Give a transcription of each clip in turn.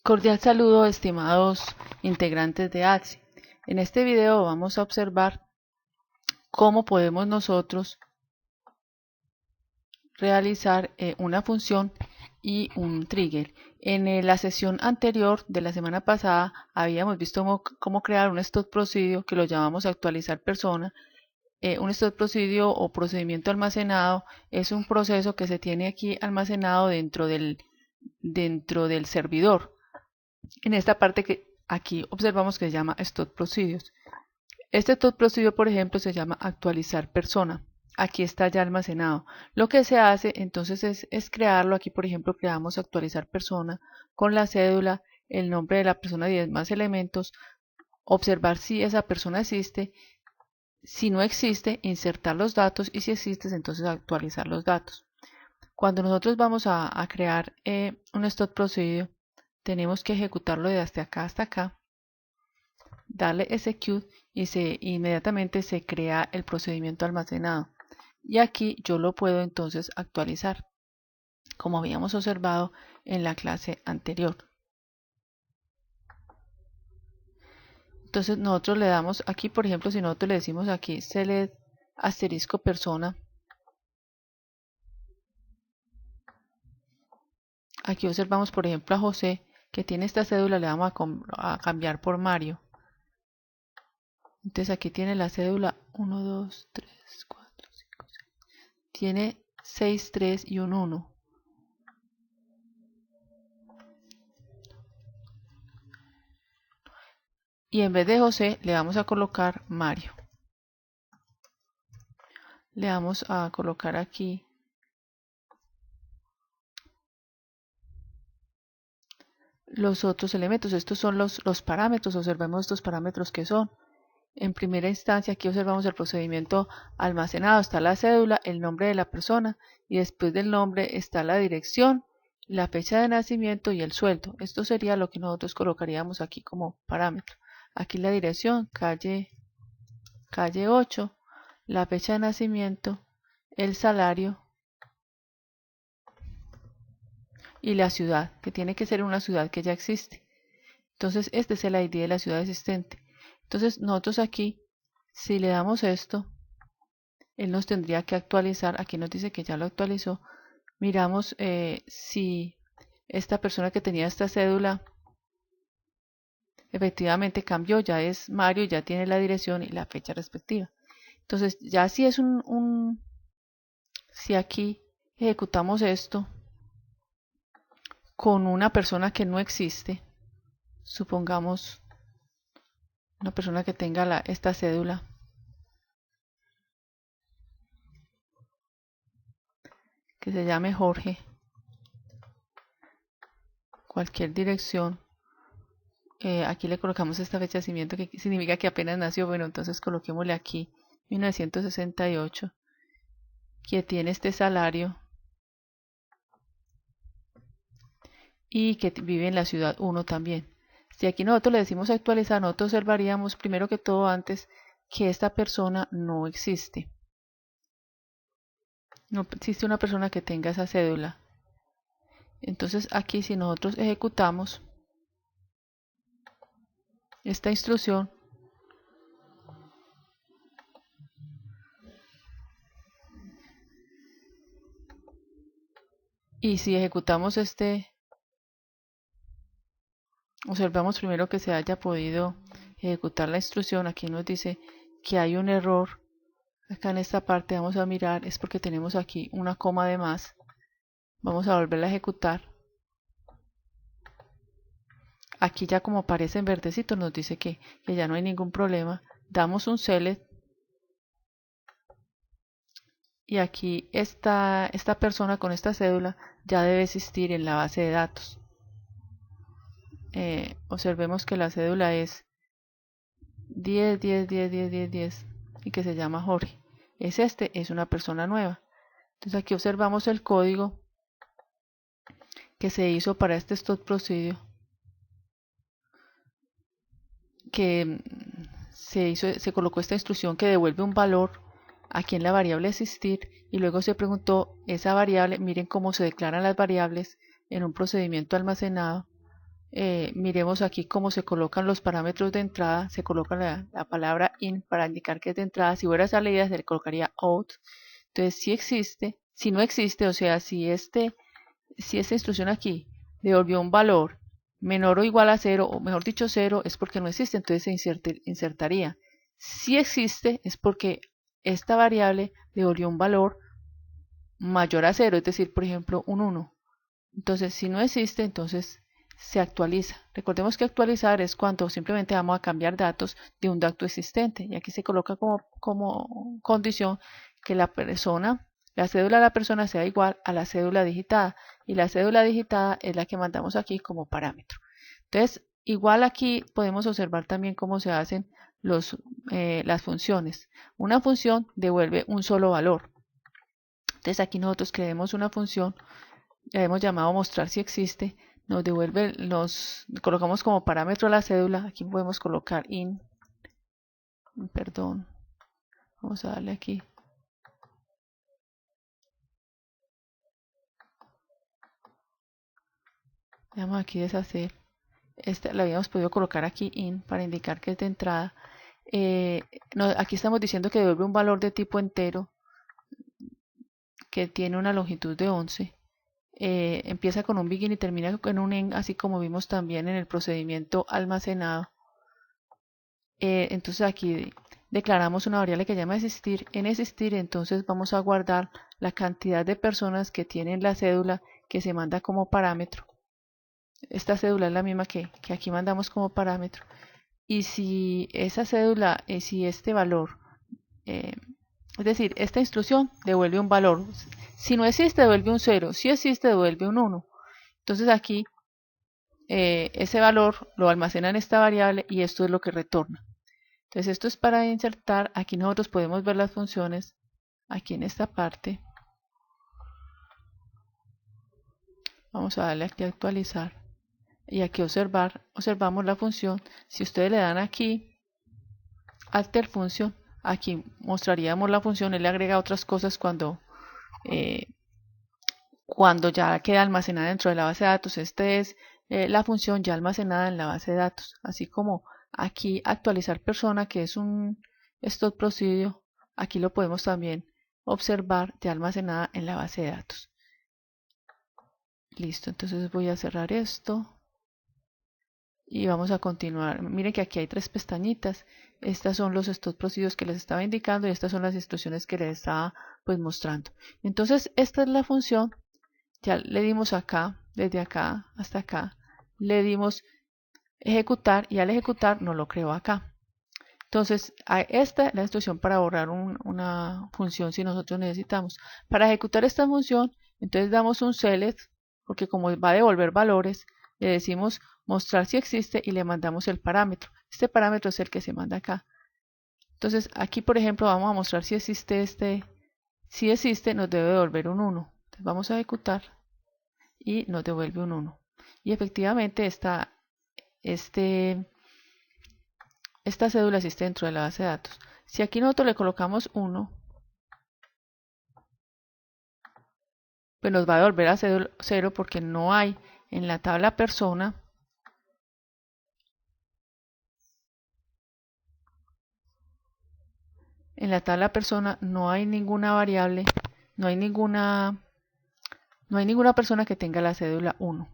Cordial saludo, estimados integrantes de ATSI. En este video vamos a observar cómo podemos nosotros realizar una función y un trigger. En la sesión anterior de la semana pasada habíamos visto cómo crear un stop procedure que lo llamamos actualizar persona. Un stop procedure o procedimiento almacenado es un proceso que se tiene aquí almacenado dentro del servidor. En esta parte que aquí observamos que se llama Stop Procedures. Este Stop Procedure, por ejemplo, se llama actualizar persona. Aquí está ya almacenado. Lo que se hace entonces es crearlo. Aquí, por ejemplo, creamos actualizar persona con la cédula, el nombre de la persona y demás elementos, observar si esa persona existe. Si no existe, insertar los datos y si existe, entonces actualizar los datos. Cuando nosotros vamos a crear un Stop Procedure, tenemos que ejecutarlo desde acá hasta acá, darle execute y inmediatamente se crea el procedimiento almacenado. Y aquí yo lo puedo entonces actualizar, como habíamos observado en la clase anterior. Entonces nosotros le damos aquí, por ejemplo, si nosotros le decimos aquí select asterisco persona, aquí observamos, por ejemplo, a José, que tiene esta cédula, le vamos a cambiar por Mario. Entonces aquí tiene la cédula 1, 2, 3, 4, 5, 6. Tiene 6, 3 y un 1. Y en vez de José le vamos a colocar Mario. Le vamos a colocar aquí los otros elementos. Estos son los parámetros. Observemos estos parámetros que son. En primera instancia aquí observamos el procedimiento almacenado. Está la cédula, el nombre de la persona y después del nombre está la dirección, la fecha de nacimiento y el sueldo. Esto sería lo que nosotros colocaríamos aquí como parámetro. Aquí la dirección, calle 8, la fecha de nacimiento, el salario y la ciudad, que tiene que ser una ciudad que ya existe. Entonces este es el ID de la ciudad existente. Entonces nosotros aquí, si le damos esto, él nos tendría que actualizar. Aquí nos dice que ya lo actualizó. Miramos si esta persona que tenía esta cédula efectivamente cambió, ya es Mario, ya tiene la dirección y la fecha respectiva. Entonces ya si es si aquí ejecutamos esto con una persona que no existe, supongamos una persona que tenga esta cédula, que se llame Jorge, cualquier dirección, aquí le colocamos esta fecha de nacimiento que significa que apenas nació. Bueno, entonces coloquémosle aquí 1968, que tiene este salario y que vive en la ciudad 1 también. Si aquí nosotros le decimos actualizar, nosotros observaríamos primero que todo antes que esta persona no existe. No existe una persona que tenga esa cédula. Entonces aquí si nosotros ejecutamos esta instrucción, y si ejecutamos observamos primero que se haya podido ejecutar la instrucción. Aquí nos dice que hay un error. Acá en esta parte vamos a mirar, es porque tenemos aquí una coma de más. Vamos a volverla a ejecutar. Aquí ya como aparece en verdecito nos dice que ya no hay ningún problema. Damos un select y aquí esta persona con esta cédula ya debe existir en la base de datos. Observemos que la cédula es 10, 10, 10, 10, 10, 10 y que se llama Jorge. Es una persona nueva. Entonces aquí observamos el código que se hizo para este stop procedure, que se colocó esta instrucción que devuelve un valor aquí en la variable existir y luego se preguntó esa variable. Miren cómo se declaran las variables en un procedimiento almacenado. miremos aquí cómo se colocan los parámetros de entrada. Se coloca la palabra in para indicar que es de entrada. Si fuera salida se le colocaría out. Entonces si existe, si no existe, o sea, si esta instrucción aquí devolvió un valor menor o igual a 0, o mejor dicho 0, es porque no existe, entonces se insertaría. Si existe, es porque esta variable devolvió un valor mayor a 0, es decir, por ejemplo, un 1. Entonces, si no existe, entonces se actualiza. Recordemos que actualizar es cuando simplemente vamos a cambiar datos de un dato existente. Y aquí se coloca como condición que la cédula de la persona sea igual a la cédula digitada. Y la cédula digitada es la que mandamos aquí como parámetro. Entonces, igual aquí podemos observar también cómo se hacen las funciones. Una función devuelve un solo valor. Entonces aquí nosotros creemos una función, la hemos llamado mostrar si existe, nos devuelve, colocamos como parámetro la cédula, aquí podemos colocar perdón, vamos a darle aquí, vamos aquí deshacer, esta la habíamos podido colocar aquí para indicar que es de entrada. Aquí estamos diciendo que devuelve un valor de tipo entero que tiene una longitud de 11. Empieza con un begin y termina con un end, así como vimos también en el procedimiento almacenado. Entonces aquí declaramos una variable que llama existir. En existir, entonces vamos a guardar la cantidad de personas que tienen la cédula que se manda como parámetro. Esta cédula es la misma que aquí mandamos como parámetro. Y si esa cédula, si este valor, es decir, esta instrucción devuelve un valor. Si no existe, devuelve un 0. Si existe, devuelve un 1. Entonces aquí ese valor lo almacena en esta variable y esto es lo que retorna. Entonces esto es para insertar. Aquí nosotros podemos ver las funciones aquí en esta parte. Vamos a darle aquí a actualizar y aquí observamos la función. Si ustedes le dan aquí alter function, aquí mostraríamos la función. Él le agrega otras cosas eh, cuando ya queda almacenada dentro de la base de datos. Esta es la función ya almacenada en la base de datos, así como aquí actualizar persona, que es un stop procedure. Aquí lo podemos también observar ya almacenada en la base de datos. Listo, entonces voy a cerrar esto y vamos a continuar. Miren que aquí hay 3 pestañitas. Estas son los stop procedures que les estaba indicando y estas son las instrucciones que les estaba pues mostrando. Entonces esta es la función. Ya le dimos acá, desde acá hasta acá, le dimos ejecutar y al ejecutar no lo creó acá. Entonces, esta es la instrucción para borrar una función si nosotros necesitamos. Para ejecutar esta función, entonces damos un select, porque como va a devolver valores, le decimos mostrar si existe y le mandamos el parámetro. Este parámetro es el que se manda acá. Entonces, aquí por ejemplo vamos a mostrar si existe si existe nos debe devolver un 1. Entonces, vamos a ejecutar y nos devuelve un 1. Y efectivamente esta cédula existe dentro de la base de datos. Si aquí nosotros le colocamos 1, pues nos va a devolver a 0 porque no hay en la tabla persona no hay ninguna variable, no hay ninguna persona que tenga la cédula 1.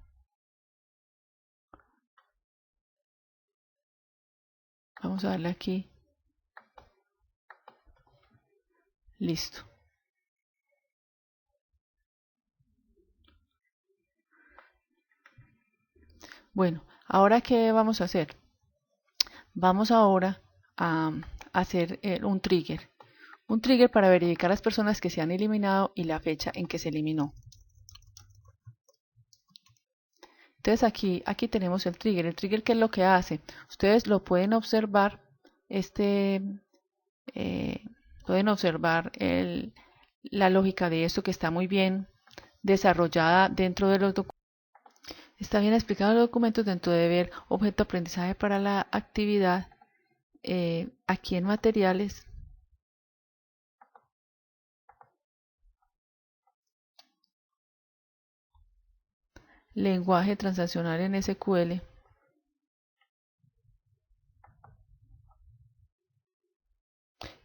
Vamos a darle aquí. Listo. Bueno, ahora ¿qué vamos a hacer? Vamos ahora a hacer un trigger. Un trigger para verificar las personas que se han eliminado y la fecha en que se eliminó. Entonces aquí tenemos el trigger. El trigger, ¿qué es lo que hace? Ustedes lo pueden observar. Pueden observar la lógica de esto, que está muy bien desarrollada dentro de los documentos. Está bien explicado en los documentos dentro de ver objeto de aprendizaje para la actividad. Aquí en materiales. lenguaje transaccional en SQL.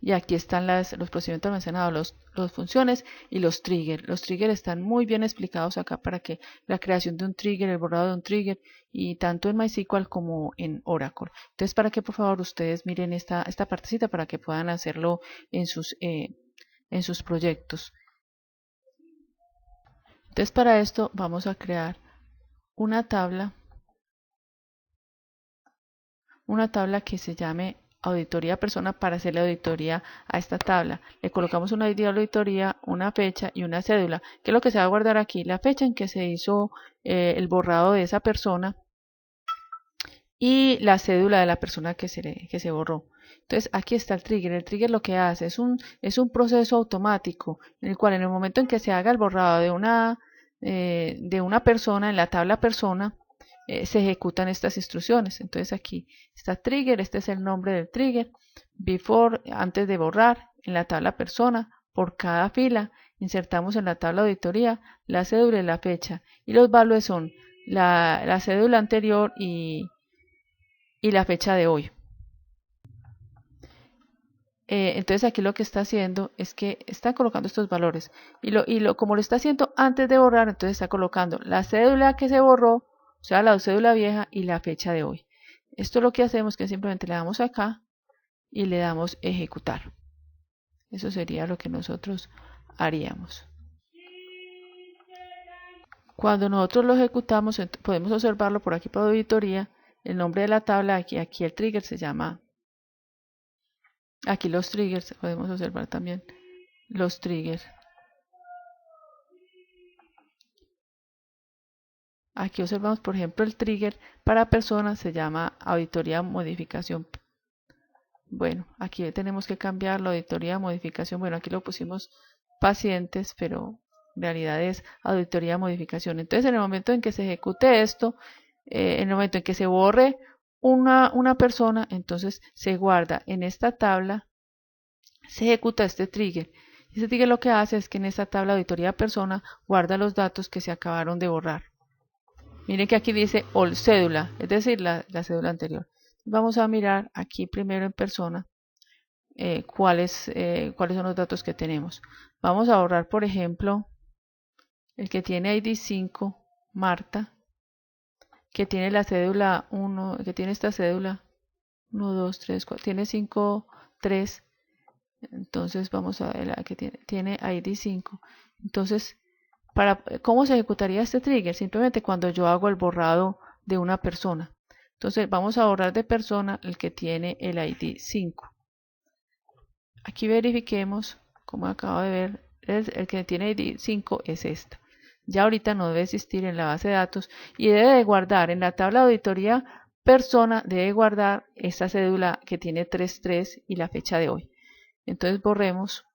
Y aquí están los procedimientos almacenados, las funciones y los triggers. Los triggers están muy bien explicados acá para que la creación de un trigger, el borrado de un trigger, y tanto en MySQL como en Oracle. Entonces, para que por favor ustedes miren esta partecita para que puedan hacerlo en sus proyectos. Entonces, para esto vamos a crear una tabla que se llame auditoría persona para hacerle auditoría a esta tabla. Le colocamos una ID de auditoría, una fecha y una cédula. ¿Qué es lo que se va a guardar aquí? La fecha en que se hizo el borrado de esa persona y la cédula de la persona que se borró. Entonces aquí está el trigger. El trigger lo que hace es un proceso automático en el cual en el momento en que se haga el borrado de una persona en la tabla persona, se ejecutan estas instrucciones. Entonces aquí está trigger, este es el nombre del trigger, before, antes de borrar, en la tabla persona, por cada fila, insertamos en la tabla auditoría la cédula y la fecha, y los valores son la cédula anterior y la fecha de hoy. Entonces aquí lo que está haciendo es que está colocando estos valores y como lo está haciendo antes de borrar, entonces está colocando la cédula que se borró, o sea la cédula vieja, y la fecha de hoy. Esto lo que hacemos es que simplemente le damos acá y le damos ejecutar. Eso sería lo que nosotros haríamos. Cuando nosotros lo ejecutamos, podemos observarlo por aquí por auditoría, el nombre de la tabla, aquí el trigger se llama. Aquí los triggers, podemos observar también los triggers. Aquí observamos, por ejemplo, el trigger para personas se llama auditoría modificación. Bueno, aquí tenemos que cambiar la auditoría modificación. Bueno, aquí lo pusimos pacientes, pero en realidad es auditoría modificación. Entonces, en el momento en que se ejecute esto, en el momento en que se borre una persona, entonces se guarda en esta tabla, se ejecuta este trigger. Este trigger lo que hace es que en esta tabla auditoría persona guarda los datos que se acabaron de borrar. Miren que aquí dice all cédula, es decir, la cédula anterior. Vamos a mirar aquí primero en persona cuáles son los datos que tenemos. Vamos a borrar, por ejemplo, el que tiene ID 5, Marta, que tiene la cédula 1, que tiene esta cédula 1, 2, 3, 4, tiene 5, 3. Entonces vamos a ver la que tiene ID 5. Entonces, ¿cómo se ejecutaría este trigger? Simplemente cuando yo hago el borrado de una persona. Entonces vamos a borrar de persona el que tiene el ID 5. Aquí verifiquemos, como acabo de ver, el que tiene ID 5 es esta. Ya ahorita no debe existir en la base de datos y debe de guardar en la tabla de auditoría persona, debe guardar esta cédula que tiene 33 y la fecha de hoy. Entonces borremos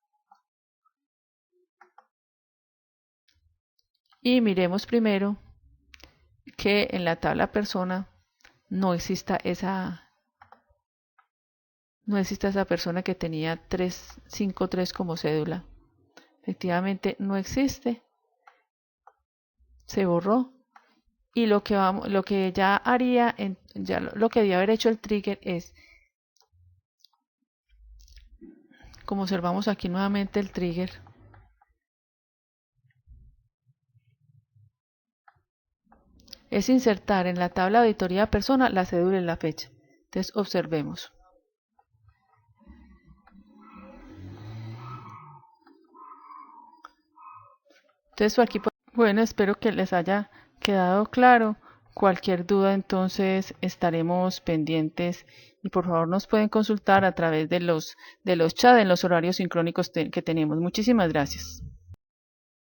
y miremos primero que en la tabla persona no exista esa persona que tenía 353 como cédula. Efectivamente no existe, se borró, y lo que ya haría, lo que debía haber hecho el trigger es, como observamos aquí nuevamente el trigger, es insertar en la tabla de auditoría persona la cédula y la fecha. Entonces observemos. Entonces aquí, bueno, espero que les haya quedado claro. Cualquier duda, entonces estaremos pendientes y por favor nos pueden consultar a través de los chats en los horarios sincrónicos que tenemos. Muchísimas gracias.